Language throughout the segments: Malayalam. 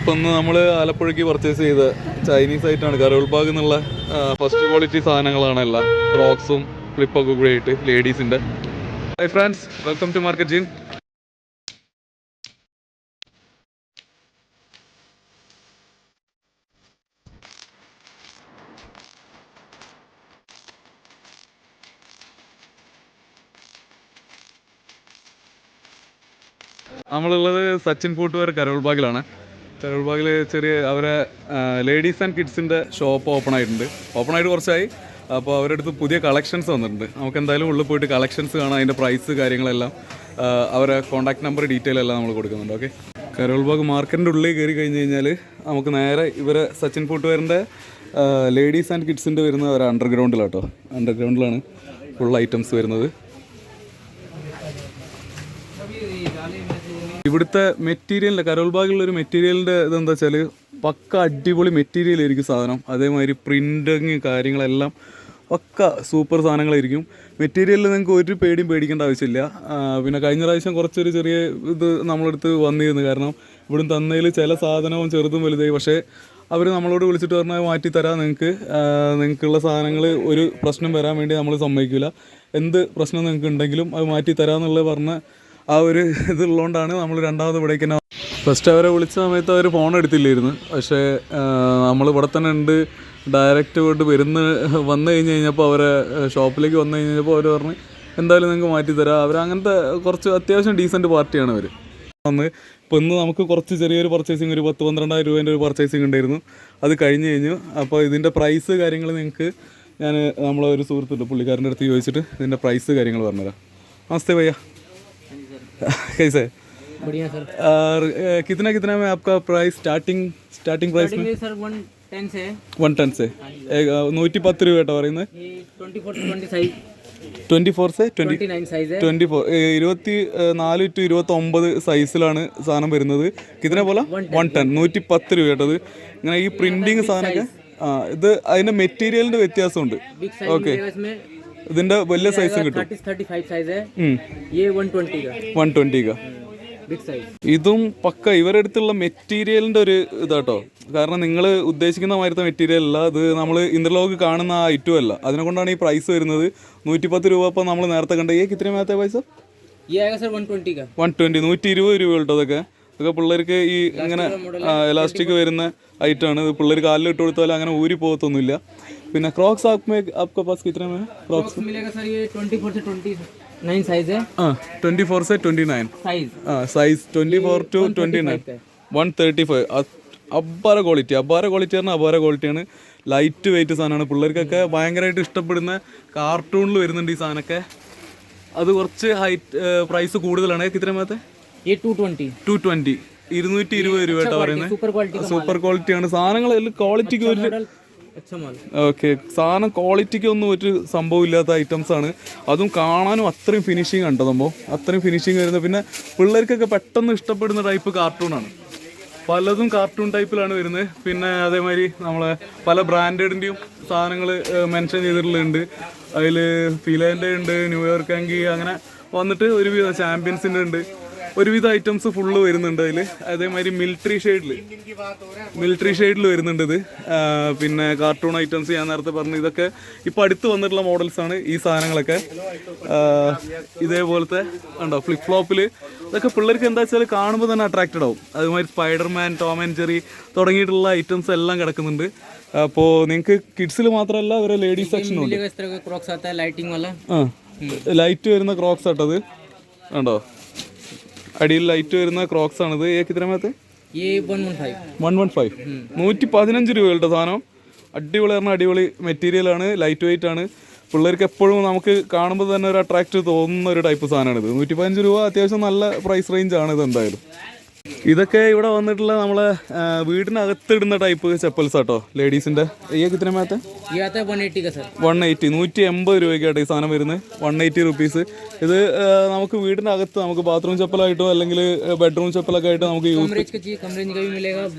ഇപ്പം ഇന്ന് നമ്മൾ ആലപ്പുഴയ്ക്ക് പർച്ചേസ് ചെയ്ത ചൈനീസ് ആയിട്ടാണ് കരോൾബാഗ് എന്നുള്ള ഫസ്റ്റ് ക്വാളിറ്റി സാധനങ്ങളാണ് എല്ലാം. ക്രോക്സും ഫ്ലിപ്പൊക്കെ കൂടി ആയിട്ട് ലേഡീസിൻ്റെ. Hi friends, welcome to market ജീൻ. നമ്മളുള്ളത് സച്ചിൻ ഫുട്വെയർ കരോൾബാഗിലാണ്. കരോൾബാഗിൽ ചെറിയ അവരെ ലേഡീസ് ആൻഡ് കിഡ്സിൻ്റെ ഷോപ്പ് ഓപ്പൺ ആയിട്ടുണ്ട്. ഓപ്പൺ ആയിട്ട് കുറച്ചായി. അപ്പോൾ അവരുടെ അടുത്ത് പുതിയ കളക്ഷൻസ് വന്നിട്ടുണ്ട്. നമുക്ക് എന്തായാലും ഉള്ളിൽ പോയിട്ട് കളക്ഷൻസ് കാണാം. അതിൻ്റെ പ്രൈസ് കാര്യങ്ങളെല്ലാം അവരെ കോൺടാക്ട് നമ്പർ ഡീറ്റെയിൽ എല്ലാം നമ്മൾ കൊടുക്കുന്നുണ്ട്. ഓക്കെ, കരോൾബാഗ് മാർക്കറ്റിൻ്റെ ഉള്ളിൽ കയറി കഴിഞ്ഞ് കഴിഞ്ഞാൽ നമുക്ക് നേരെ ഇവരെ സച്ചിൻ ഫുട്വെയറിൻ്റെ ലേഡീസ് ആൻഡ് കിഡ്സിൻ്റെ വരുന്ന ഒരു അണ്ടർഗ്രൗണ്ടിലാട്ടോ. അണ്ടർഗ്രൗണ്ടിലാണ് ഫുൾ ഐറ്റംസ് വരുന്നത്. ഇവിടുത്തെ മെറ്റീരിയലിൻ്റെ കരോൾബാഗിലുള്ളൊരു മെറ്റീരിയലിൻ്റെ ഇതെന്താ വെച്ചാൽ പക്ക അടിപൊളി മെറ്റീരിയലായിരിക്കും സാധനം. അതേമാതിരി പ്രിൻറ്റിങ് കാര്യങ്ങളെല്ലാം പക്ക സൂപ്പർ സാധനങ്ങളായിരിക്കും. മെറ്റീരിയലിൽ നിങ്ങൾക്ക് ഒരു പേടിയും പേടിക്കേണ്ട ആവശ്യമില്ല. പിന്നെ കഴിഞ്ഞ പ്രാവശ്യം കുറച്ചൊരു ചെറിയ ഇത് നമ്മളടുത്ത് വന്നിരുന്നു. കാരണം ഇവിടുന്ന് തന്നതിൽ ചില സാധനവും ചെറുതും വലുതായി. പക്ഷേ അവർ നമ്മളോട് വിളിച്ചിട്ട് പറഞ്ഞാൽ മാറ്റിത്തരാം, നിങ്ങൾക്കുള്ള സാധനങ്ങൾ ഒരു പ്രശ്നം വരാൻ വേണ്ടി നമ്മൾ സമ്മതിക്കില്ല. എന്ത് പ്രശ്നം നിങ്ങൾക്ക് ഉണ്ടെങ്കിലും അത് മാറ്റിത്തരാമെന്നുള്ളത് പറഞ്ഞ ആ ഒരു ഇതുള്ളതുകൊണ്ടാണ് നമ്മൾ രണ്ടാമത് ഇവിടേക്ക് തന്നെ. ഫസ്റ്റ് അവരെ വിളിച്ച സമയത്ത് അവർ ഫോൺ എടുത്തില്ലായിരുന്നു. പക്ഷേ നമ്മൾ ഇവിടെ തന്നെ ഉണ്ട്, ഡയറക്റ്റ് പോയിട്ട് വന്നു കഴിഞ്ഞപ്പോൾ അവരെ ഷോപ്പിലേക്ക് വന്നു കഴിഞ്ഞപ്പോൾ അവർ പറഞ്ഞ് എന്തായാലും നിങ്ങൾക്ക് മാറ്റിത്തരാം. അവരങ്ങനത്തെ കുറച്ച് അത്യാവശ്യം ഡീസൻറ്റ് പാർട്ടിയാണ് അവർ. ഇപ്പോൾ ഇന്ന് നമുക്ക് കുറച്ച് ചെറിയൊരു പർച്ചേസിങ്, ഒരു 10-12,000 രൂപേൻ്റെ ഒരു പർച്ചേസിങ് ഉണ്ടായിരുന്നു. അത് കഴിഞ്ഞു. അപ്പോൾ ഇതിൻ്റെ പ്രൈസ് കാര്യങ്ങൾ നിങ്ങൾക്ക് ഞാൻ നമ്മളെ ഒരു സുഹൃത്തുണ്ട്, പുള്ളിക്കാരൻ്റെ അടുത്ത് ചോദിച്ചിട്ട് ഇതിൻ്റെ പ്രൈസ് കാര്യങ്ങൾ പറഞ്ഞുതരാം. നമസ്തേ ഭയ്യ, कैसे? बढ़िया सर। और कितना में आपका प्राइस स्टार्टिंग प्राइस में? सर 110 से 110 से 110 രൂപ കേട്ടോ പറയുന്നത്. 24 से 29 സൈസ് है. 24 24 to 29 സൈസിലാണ് സാധനം വരുന്നത്. കിതന പോലെ 110 110 രൂപ കേട്ടത്. ഇങ്ങനെ ഈ പ്രിന്റിങ് സാധനമൊക്കെ ഇത് അതിന്റെ മെറ്റീരിയലിന്റെ വ്യത്യാസമുണ്ട്. ഓക്കെ, ഇതിന്റെ വലിയ സൈസും കിട്ടും. 35 സൈസ് है. ये 120 का 120 का ബിഗ് സൈസ്. ഇതും പക്ക ഇവരുടെ അടുത്തുള്ള മെറ്റീരിയലിന്റെ ഒരു ഇതാട്ടോ. കാരണം നിങ്ങൾ ഉദ്ദേശിക്കുന്ന മാതിരത്തെ മെറ്റീരിയൽ അല്ല ഇത്. നമ്മൾ ഇന്റർലോക്ക് കാണുന്ന ആ ഐറ്റം അല്ല. അതിനെ കൊണ്ടാണ് ഈ പ്രൈസ് വരുന്നത് 110 രൂപ. അപ്പോൾ നമ്മൾ നേരത്തെ കണ്ട കിത്ര മേത്തെ പൈസ 120 120 രൂപ കേട്ടോ. അതൊക്കെ പിള്ളേർക്ക് ഈ ഇങ്ങനെ എലാസ്റ്റിക് വരുന്ന ഐറ്റമാണ്. ഇത് പിള്ളേർ കാലിൽ ഇട്ട് കൊടുത്താൽ അങ്ങനെ ഊരി പോകത്തൊന്നുമില്ല. പിന്നെ ക്രോക്സ് आपके पास कितने में है? क्रॉक्स मिलेगा सर, ये 24 से 29 साइज है. 24 से 29 साइज. Size 24 to 29 135. അബ്ബാര ക്വാളിറ്റി പറഞ്ഞാൽ അബ്ബാര ക്വാളിറ്റിയാണ്. ലൈറ്റ് വെയിറ്റ് സാധനമാണ്. പിള്ളേർക്കൊക്കെ ഭയങ്കരമായിട്ട് ഇഷ്ടപ്പെടുന്ന കാർട്ടൂണിൽ വരുന്നുണ്ട് ഈ സാധനമൊക്കെ. അത് കുറച്ച് പ്രൈസ് കൂടുതലാണ്. കിത്രമത്തെ 220 220 രൂപ കേട്ടോ പറയുന്നത്. സൂപ്പർ ക്വാളിറ്റിയാണ് സാധനങ്ങൾ. ക്വാളിറ്റിക്ക് ഒരു ഓക്കെ, സാധനം ക്വാളിറ്റിക്ക് ഒന്നും ഒരു സംഭവം ഇല്ലാത്ത ഐറ്റംസ് ആണ്. അതും കാണാനും അത്രയും ഫിനിഷിങ് ഉണ്ട് സംഭവം. അത്രയും ഫിനിഷിങ് വരുന്നത്. പിന്നെ പിള്ളേർക്കൊക്കെ പെട്ടെന്ന് ഇഷ്ടപ്പെടുന്ന ടൈപ്പ് കാർട്ടൂണാണ്. പലതും കാർട്ടൂൺ ടൈപ്പിലാണ് വരുന്നത്. പിന്നെ അതേമാതിരി നമ്മളെ പല ബ്രാൻഡഡിൻ്റെയും സാധനങ്ങൾ മെൻഷൻ ചെയ്തിട്ടുള്ളുണ്ട്. അതിൽ ഫിലേൻ്റെ ഉണ്ട്, ന്യൂയോർക്ക് ആങ്കി, അങ്ങനെ വന്നിട്ട് ഒരുവിധ ചാമ്പ്യൻസിൻ്റെ ഉണ്ട്. ഒരുവിധ ഐറ്റംസ് ഫുള്ള് വരുന്നുണ്ട് അതിൽ. അതേമാതിരി മിലിറ്ററി ഷെയ്ഡിൽ വരുന്നുണ്ട് ഇത്. പിന്നെ കാർട്ടൂൺ ഐറ്റംസ് ഞാൻ നേരത്തെ പറഞ്ഞു. ഇതൊക്കെ ഇപ്പോൾ അടുത്ത് വന്നിട്ടുള്ള മോഡൽസാണ് ഈ സാധനങ്ങളൊക്കെ. ഇതേപോലത്തെ ഉണ്ടോ ഫ്ലിപ്പ് ഫ്ലോപ്പിൽ. ഇതൊക്കെ പിള്ളേർക്ക് എന്താ വെച്ചാൽ കാണുമ്പോൾ തന്നെ അട്രാക്റ്റഡ് ആവും. അതുമാതിരി സ്പൈഡർമാൻ, ടോം ആൻഡ് ജെറി തുടങ്ങിയിട്ടുള്ള ഐറ്റംസ് എല്ലാം കിടക്കുന്നുണ്ട്. അപ്പോൾ നിങ്ങൾക്ക് കിഡ്സിൽ മാത്രമല്ല ഒരു ലേഡീസ് സെക്ഷനും ഉണ്ട്. ലൈറ്റ് വരുന്ന ക്രോക്സ് ആട്ടത് ഉണ്ടോ. അടിയിൽ ലൈറ്റ് വരുന്ന ക്രോക്സ് ആണിത്. കിത്രമത്തെ 115 115 രൂപ കേട്ടോ സാധനം. അടിപൊളി പറഞ്ഞാൽ അടിപൊളി മെറ്റീരിയലാണ്. ലൈറ്റ് വെയിറ്റ് ആണ്. പിള്ളേർക്ക് എപ്പോഴും നമുക്ക് കാണുമ്പോൾ തന്നെ ഒരു അട്രാക്റ്റ് തോന്നുന്ന ഒരു ടൈപ്പ് സാധനമാണിത്. 115 രൂപ അത്യാവശ്യം നല്ല പ്രൈസ് റേഞ്ച് ആണ് ഇത് എന്തായാലും. ഇതൊക്കെ ഇവിടെ വന്നിട്ടുള്ള നമ്മളെ വീടിനകത്തിടുന്ന ടൈപ്പ് ചെപ്പൽസ് ആട്ടോ ലേഡീസിന്റെ. കിത്ര മേത്തെ 180 180 രൂപയ്ക്കാട്ടോ ഈ സാധനം വരുന്നത്. 180 റുപ്പീസ്. ഇത് നമുക്ക് വീടിനകത്ത് നമുക്ക് ബാത്റൂം ചെപ്പലായിട്ടോ അല്ലെങ്കിൽ ബെഡ്റൂം ചെപ്പലൊക്കെ ആയിട്ട് നമുക്ക് യൂസ്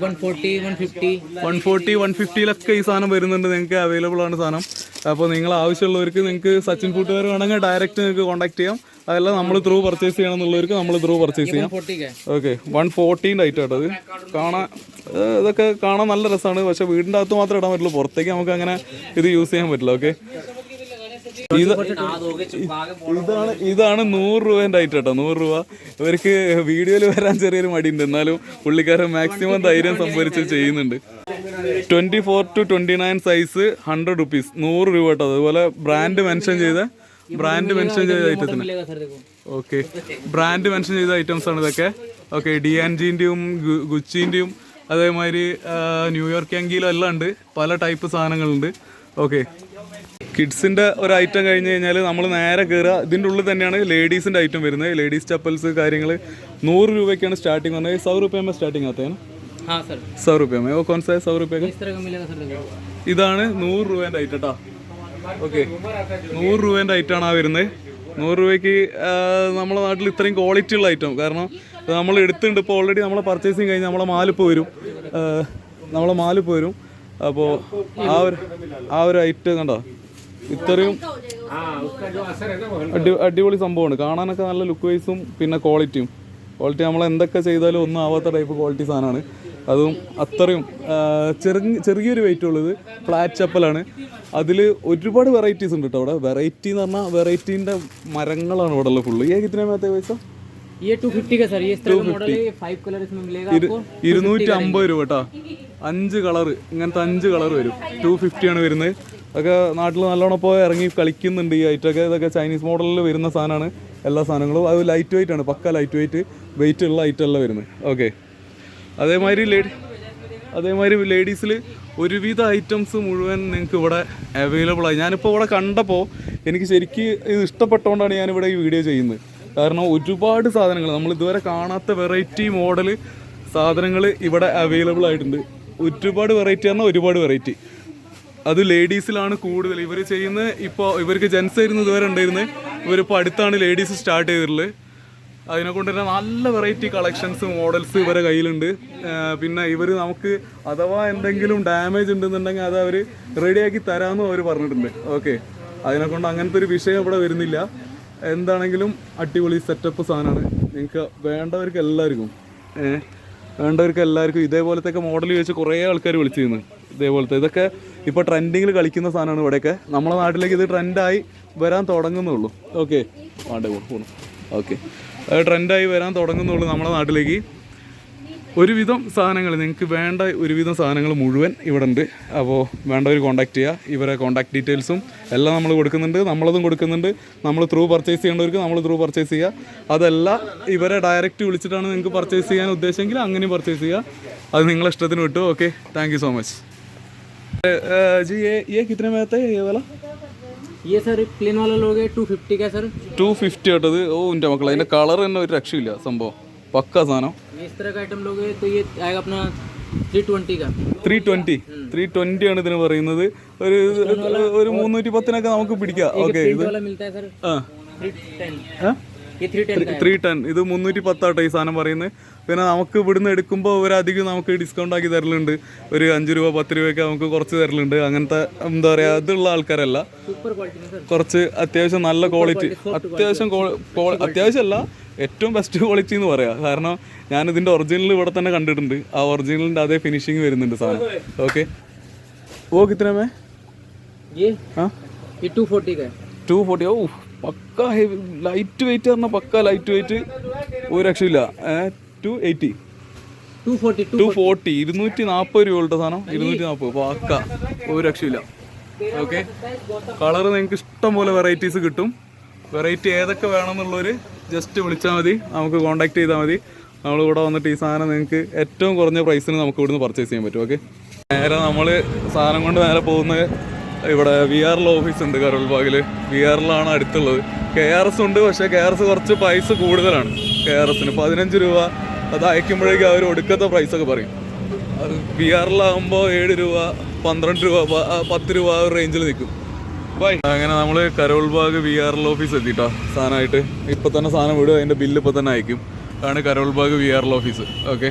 140 150 ഈ സാധനം വരുന്നുണ്ട്. നിങ്ങൾക്ക് അവൈലബിൾ ആണ് സാധനം. അപ്പോൾ നിങ്ങൾ ആവശ്യമുള്ളവർക്ക് നിങ്ങൾക്ക് സച്ചിൻ ഫുട്വെയർ വേണമെങ്കിൽ ഡയറക്റ്റ് നിങ്ങൾക്ക് കോൺടാക്ട് ചെയ്യാം. അതല്ല നമ്മൾ ത്രൂ പർച്ചേസ് ചെയ്യണമെന്നുള്ളവർക്ക് നമ്മൾ ത്രൂ പർച്ചേസ് ചെയ്യാം. 40 का ഓക്കെ 114 ഐറ്റം കേട്ടോ. അത് കാണാൻ ഇതൊക്കെ കാണാൻ നല്ല രസമാണ്. പക്ഷേ വീടിൻ്റെ അകത്ത് മാത്രമേ ഇടാൻ പറ്റുള്ളൂ, പുറത്തേക്ക് നമുക്ക് അങ്ങനെ ഇത് യൂസ് ചെയ്യാൻ പറ്റില്ല. ഓക്കെ ഇതാണ് 100 രൂപേൻ്റെ ഐറ്റം കേട്ടോ. 100 രൂപ. ഇവർക്ക് വീഡിയോയിൽ വരാൻ ചെറിയൊരു മടിയുണ്ട്, എന്നാലും പുള്ളിക്കാരൻ മാക്സിമം ധൈര്യം സംഭരിച്ച് ചെയ്യുന്നുണ്ട്. 24 to 29 സൈസ് 100 റുപ്പീസ്, 100 രൂപ കേട്ടോ. അതുപോലെ ബ്രാൻഡ് മെൻഷൻ ചെയ്ത ഐറ്റത്തിന്. ഓക്കെ ബ്രാൻഡ് മെൻഷൻ ചെയ്ത ഐറ്റംസ് ആണ് ഇതൊക്കെ. ഓക്കെ DNGൻ്റെയും ഗുച്ചിൻ്റെയും അതേമാതിരി ന്യൂയോർക്ക് യാങ്കിയിലും എല്ലാം ഉണ്ട്. പല ടൈപ്പ് സാധനങ്ങളുണ്ട്. ഓക്കെ കിഡ്സിൻ്റെ ഒരു ഐറ്റം കഴിഞ്ഞ് കഴിഞ്ഞാൽ നമ്മൾ നേരെ കയറുക. ഇതിൻ്റെ ഉള്ളിൽ തന്നെയാണ് ലേഡീസിൻ്റെ ഐറ്റം വരുന്നത്. ലേഡീസ് ചപ്പൽസ് കാര്യങ്ങൾ 100 രൂപയ്ക്കാണ് സ്റ്റാർട്ടിങ് വന്നത്. 100 रुपये में स्टार्टिंग आते हैं ना? हाँ सर 100 रुपये में. वो कौन सा है 100 रुपये का? इस तरह का मिलेगा सर देखो. ഇതാണ് 100 രൂപേൻ്റെ ഐറ്റം കേട്ടോ. ഓക്കെ 100 രൂപേൻ്റെ ഐറ്റമാണ് ആ വരുന്നത്. 100 രൂപയ്ക്ക് നമ്മളെ നാട്ടിൽ ഇത്രയും ക്വാളിറ്റി ഉള്ള ഐറ്റം. കാരണം നമ്മൾ എടുത്തിട്ടുണ്ട് ഇപ്പോൾ ഓൾറെഡി. നമ്മളെ പർച്ചേസിങ് കഴിഞ്ഞ് നമ്മളെ മാലിപ്പോൾ വരും. അപ്പോൾ ആ ഒരു ഐറ്റം കണ്ടോ, ഇത്രയും അടിപൊളി സംഭവമാണ്. കാണാനൊക്കെ നല്ല ലുക്ക് വൈസും പിന്നെ ക്വാളിറ്റി നമ്മൾ എന്തൊക്കെ ചെയ്താലും ഒന്നും ആവാത്ത ടൈപ്പ് ക്വാളിറ്റി സാധനമാണ്. അതും അത്രയും ചെറിയൊരു വെയിറ്റ് ഉള്ളത്. ഫ്ലാറ്റ് ചപ്പലാണ്. അതിൽ ഒരുപാട് വെറൈറ്റീസ് ഉണ്ട് കേട്ടോ. അവിടെ വെറൈറ്റി എന്ന് പറഞ്ഞാൽ വെറൈറ്റീൻ്റെ മരങ്ങളാണ് ഇവിടെ ഉള്ളത് ഫുള്ള്. ഈ കിतना में आता है वैसा? ये 250 का सर. ये इस तरह का मॉडल है. 5 कलर इसमें मिलेगा आपको. 250 രൂപ കേട്ടോ. 5 കളർ, ഇങ്ങനത്തെ 5 കളർ വരും. 250 ആണ് വരുന്നത്. ഒക്കെ നാട്ടിൽ നല്ലോണം പോയി ഇറങ്ങി കളിക്കുന്നുണ്ട് ഈ ഐറ്റമൊക്കെ. ഇതൊക്കെ ചൈനീസ് മോഡലിൽ വരുന്ന സാധനമാണ്. എല്ലാ സാധനങ്ങളും അത് ലൈറ്റ് വെയിറ്റ് ആണ്. പക്ക ലൈറ്റ് വെയിറ്റ് ഉള്ള ഐറ്റം അല്ല വരുന്നത്. ഓക്കെ അതേമാതിരി ലേഡീസിൽ ഒരുവിധ ഐറ്റംസ് മുഴുവൻ നിങ്ങൾക്ക് ഇവിടെ അവൈലബിൾ ആയി. ഞാനിപ്പോൾ ഇവിടെ കണ്ടപ്പോൾ എനിക്ക് ശരിക്കും ഇത് ഇഷ്ടപ്പെട്ടുകൊണ്ടാണ് ഞാനിവിടെ ഈ വീഡിയോ ചെയ്യുന്നത്. കാരണം ഒരുപാട് സാധനങ്ങൾ നമ്മൾ ഇതുവരെ കാണാത്ത വെറൈറ്റി മോഡൽ സാധനങ്ങൾ ഇവിടെ അവൈലബിൾ ആയിട്ടുണ്ട്. ഒരുപാട് വെറൈറ്റി പറഞ്ഞാൽ ഒരുപാട് വെറൈറ്റി. അത് ലേഡീസിലാണ് കൂടുതൽ ഇവർ ചെയ്യുന്നത്. ഇപ്പോൾ ഇവർക്ക് ജെൻസ് ആയിരുന്നു ഇതുവരെ ഉണ്ടായിരുന്നത്. ഇവരിപ്പോൾ അടുത്താണ് ലേഡീസ് സ്റ്റാർട്ട് ചെയ്തിട്ടുള്ളത്. അതിനെക്കൊണ്ട് തന്നെ നല്ല വെറൈറ്റി കളക്ഷൻസ് മോഡൽസ് ഇവരെ കയ്യിലുണ്ട്. പിന്നെ ഇവർ നമുക്ക് അഥവാ എന്തെങ്കിലും ഡാമേജ് ഉണ്ടെന്നുണ്ടെങ്കിൽ അത് അവർ റെഡിയാക്കി തരാമെന്നും അവർ പറഞ്ഞിട്ടുണ്ട്. ഓക്കെ അതിനെക്കൊണ്ട് അങ്ങനത്തെ ഒരു വിഷയം ഇവിടെ വരുന്നില്ല. എന്താണെങ്കിലും അടിപൊളി സെറ്റപ്പ് സാധനമാണ്. നിങ്ങൾക്ക് വേണ്ടവർക്ക് എല്ലാവർക്കും ഇതേപോലത്തെ മോഡൽ ചോദിച്ച് കുറേ ആൾക്കാർ വിളിച്ചിരുന്നു. ഇതേപോലത്തെ ഇതൊക്കെ ഇപ്പോൾ ട്രെൻഡിങ്ങിൽ കളിക്കുന്ന സാധനമാണ് ഇവിടെയൊക്കെ. നമ്മളെ നാട്ടിലേക്ക് ഇത് ട്രെൻഡായി വരാൻ തുടങ്ങുന്നുള്ളൂ. ഓക്കെ ട്രെൻഡായി വരാൻ തുടങ്ങുന്നുള്ളൂ നമ്മളെ നാട്ടിലേക്ക്. ഒരുവിധം സാധനങ്ങൾ നിങ്ങൾക്ക് വേണ്ട ഒരുവിധം സാധനങ്ങൾ മുഴുവൻ ഇവിടെ ഉണ്ട്. അപ്പോൾ വേണ്ടവർ കോൺടാക്ട് ചെയ്യുക. ഇവരെ കോൺടാക്ട് ഡീറ്റെയിൽസും എല്ലാം നമ്മൾ കൊടുക്കുന്നുണ്ട്. നമ്മളതും കൊടുക്കുന്നുണ്ട്. നമ്മൾ ത്രൂ പർച്ചേസ് ചെയ്യേണ്ടവർക്ക് നമ്മൾ ത്രൂ പർച്ചേസ് ചെയ്യുക. അതല്ല ഇവരെ ഡയറക്റ്റ് വിളിച്ചിട്ടാണ് നിങ്ങൾക്ക് പർച്ചേസ് ചെയ്യാൻ ഉദ്ദേശമെങ്കിൽ അങ്ങനെയും പർച്ചേസ് ചെയ്യുക. അത് നിങ്ങളെ ഇഷ്ടത്തിന് വിട്ടു. Okay thank you so much. जी ये कितने में आता है ये वाला? ये सर प्लेन वाला लोगे 250 का सर. 250 കേട്ടത്. ഓ എൻ്റെ മക്കളെ അതിൻ്റെ കളർ തന്നെ ഒരു രക്ഷയില്ല. സംഭവം പക്ക സാധനം. इस तरह का आइटम लोगे तो ये आएगा अपना 320 का. 320 ആണ് ഇതിന് പറയുന്നത്. ഒരു 310 നമുക്ക് പിടിക്കാം. ഓക്കെ ഇത് 310 ഇത് 310 ആട്ടോ ഈ സാധനം പറയുന്നത്. പിന്നെ നമുക്ക് ഇവിടുന്ന് എടുക്കുമ്പോൾ ഒരധികം നമുക്ക് ഡിസ്കൗണ്ട് ആക്കി തരലുണ്ട്. ഒരു 5 രൂപ 10 രൂപയൊക്കെ നമുക്ക് കുറച്ച് തരലുണ്ട്. അങ്ങനത്തെ എന്താ പറയുക അതുള്ള ആൾക്കാരല്ല. കുറച്ച് അത്യാവശ്യം നല്ല ക്വാളിറ്റി, അത്യാവശ്യമല്ല ഏറ്റവും ബെസ്റ്റ് ക്വാളിറ്റി എന്ന് പറയാം. കാരണം ഞാനിതിൻ്റെ ഒറിജിനൽ ഇവിടെ തന്നെ കണ്ടിട്ടുണ്ട്. ആ ഒറിജിനലിൻ്റെ അതേ ഫിനിഷിങ് വരുന്നുണ്ട് സാധനം. ഓക്കെ ഓ कितने में? ये 240 का. 240. ഓ പക്ക ഹെവി ലൈറ്റ് വെയിറ്റ് പറഞ്ഞാൽ പക്ക ലൈറ്റ് വെയിറ്റ്. ഒരു രക്ഷയില്ല. 280 240 240 രൂപ സാധനം. 240 പക്ക ഒരു രക്ഷയില്ല. ഓക്കെ കളർ നിങ്ങൾക്ക് ഇഷ്ടം പോലെ വെറൈറ്റീസ് കിട്ടും. വെറൈറ്റി ഏതൊക്കെ വേണമെന്നുള്ളവർ ജസ്റ്റ് വിളിച്ചാൽ മതി, നമുക്ക് കോൺടാക്ട് ചെയ്താൽ മതി. നമ്മളിവിടെ വന്നിട്ട് ഈ സാധനം നിങ്ങൾക്ക് ഏറ്റവും കുറഞ്ഞ പ്രൈസിന് നമുക്ക് ഇവിടുന്ന് പർച്ചേസ് ചെയ്യാൻ പറ്റും. ഓക്കെ നേരെ നമ്മൾ സാധനം കൊണ്ട് നേരെ പോകുന്നത് ഇവിടെ VRL ഓഫീസ് ഉണ്ട് കരോൾബാഗിൽ. VRLാണ് അടുത്തുള്ളത്. KRS ഉണ്ട്. പക്ഷേ KRS കുറച്ച് പ്രൈസ് കൂടുതലാണ്. KRSന് 15 രൂപ. അത് അയക്കുമ്പോഴേക്കും അവർ ഒടുക്കത്തെ പ്രൈസൊക്കെ പറയും. അത് VRLാകുമ്പോൾ 7 രൂപ 12 രൂപ 10 രൂപ ആ ഒരു റേഞ്ചിൽ നിൽക്കും. അങ്ങനെ നമ്മൾ കരോൾബാഗ് VRL ഓഫീസ് എത്തിയിട്ടോ സാധനമായിട്ട്. ഇപ്പം തന്നെ സാധനം വിടും. അതിൻ്റെ ബില്ല് ഇപ്പം തന്നെ അയക്കും. ആണ് കരോൾബാഗ് VRL ഓഫീസ്. ഓക്കെ